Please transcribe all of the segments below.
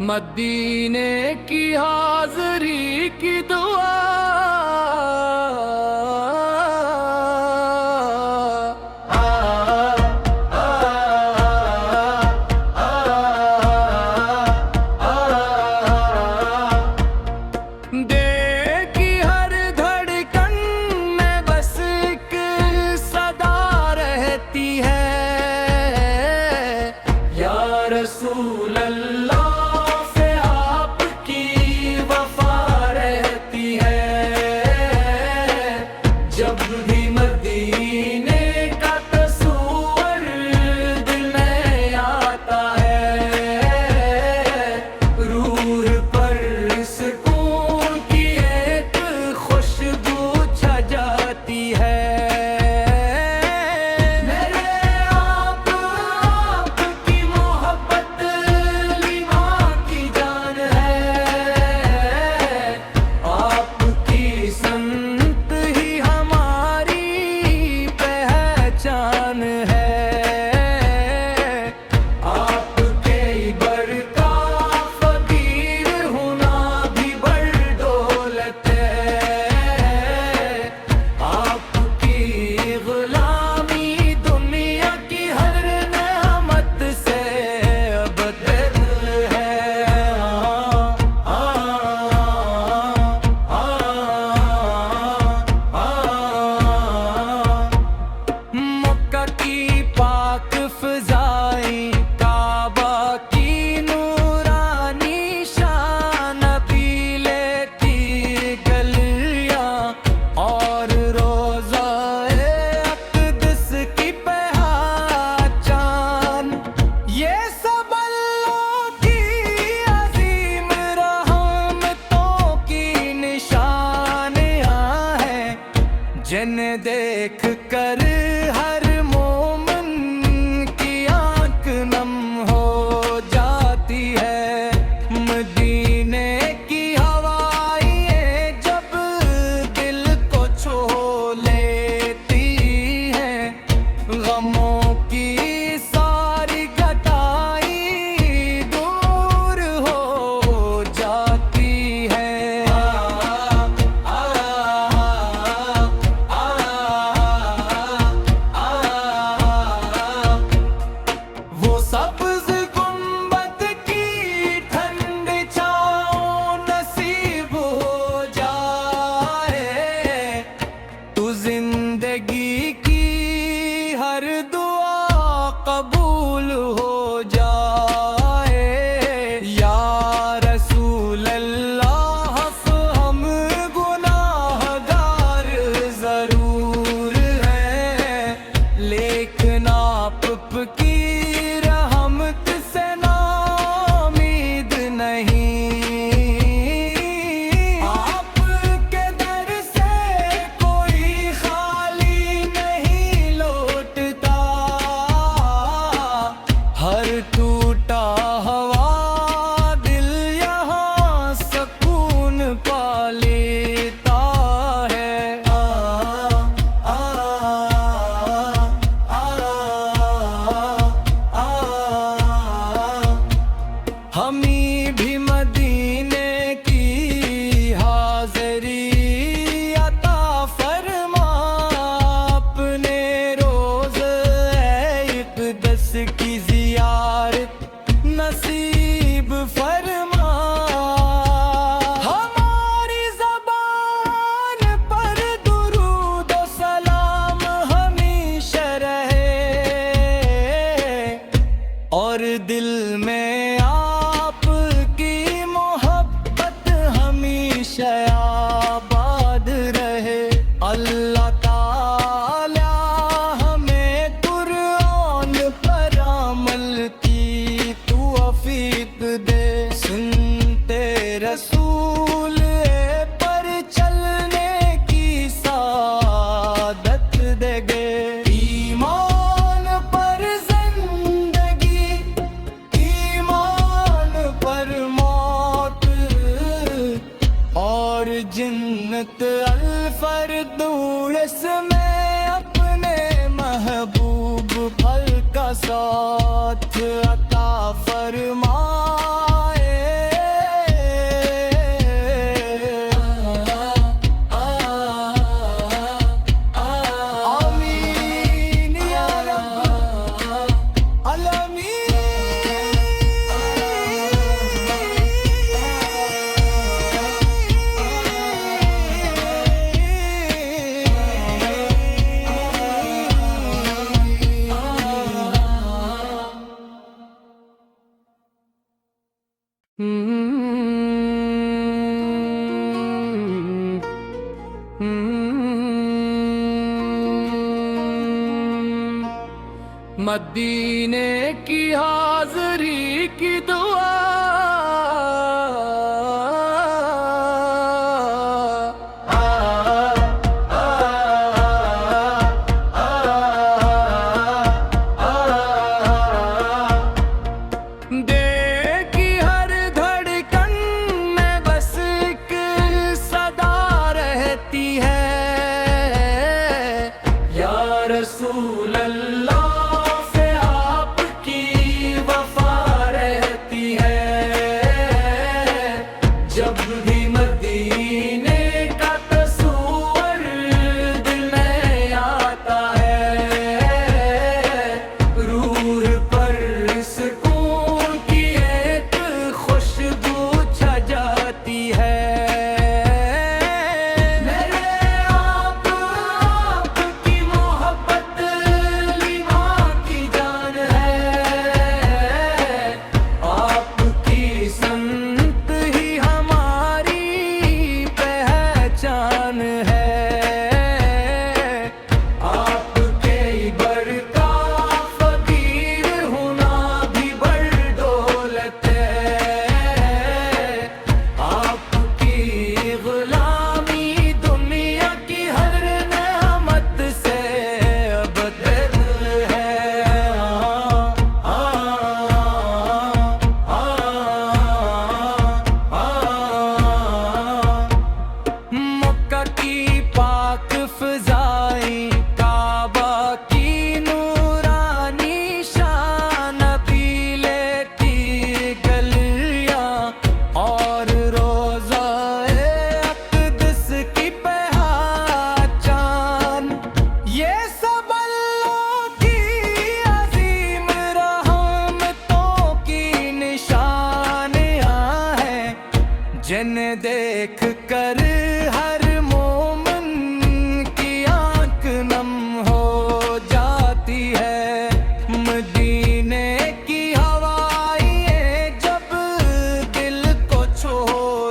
मदीने की हाज़री की दुआ देखी हर धड़कन में बस एक सदा रहती है, या रसूल अल्लाह से आपकी वफा रहती है। जब भी मदीने का तस्वीर दिल में आता है, रूह पर सुकून की एक खुशबू छा जाती है। मेरे आपकी मोहब्बत ईमान की जान है, आपकी संत ही हमारी पहचान है। आपके बरका फकीर होना भी बड़ी दौलत है, आपकी गुलामी दुनिया की हर नेमत से अबदल है। मक्का की पाक फ़िज़ाएं, काबा की नूरानी शान, नबीले की गलियां और रोज़ाए अक़दस की पहचान, ये सब अल्लाह की अज़ीम रहमतों की निशानियां हैं, जिन्हें देख कर हर मोमिन की आंख नम हो जाती है। मदीने की हवाएं जब दिल को छू लेती हैं, गमों की सारी घटाएं दूर हो जाती है। आ सफर दूर इसमें अपने महबूब फल का साथ अता फरमाए। आमीन या रब्बल आलमीन। मदीने की हाज़री की दुआ देखी हर धड़कन में बस एक सदा रहती है, या रसूल अल्लाह से आपकी वफा रहती है। जब भी मदीने का तस्वीर दिल में आता है, रूह पर सुकून की एक खुशबू छा जाती है। मेरे आपकी मोहब्बत लीवां की जान है, आपकी संत ही हमारी पहचान है। आपके बरका फकीर होना भी बड़ दौलत है। आपकी गुलामी दुनिया की हर नेमत से अबतर है। मक्का की पाक फ़िज़ाएं, काबा की नूरानी शान, पीले की गलियां और रोज़ाए अक़दस की पहचान, ये सब अल्लाह की अज़ीम रहमतों की निशानियां हैं, जिन्हें देख कर हर मोमिन की आंख नम हो जाती है। मदीने की हवाएं जब दिल को छू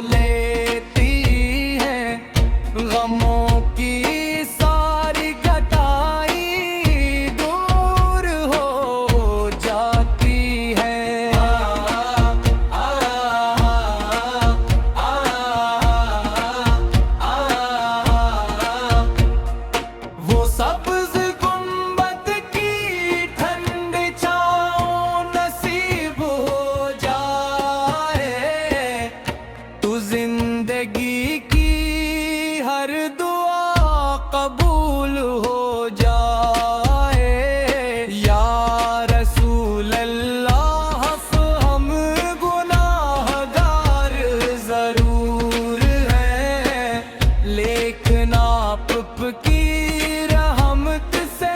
लेती हैं, गमों की सारी घटाई दूर हो जाती है। वो सब्ज़ गुंबद की ठंड छाँव नसीब हो जाए, तू जिंदगी की हर दुआ कबूल हो जाए। या रसूल अल्लाह हम गुनाहगार ज़रूर हैं, लेकिन आप की रहमत से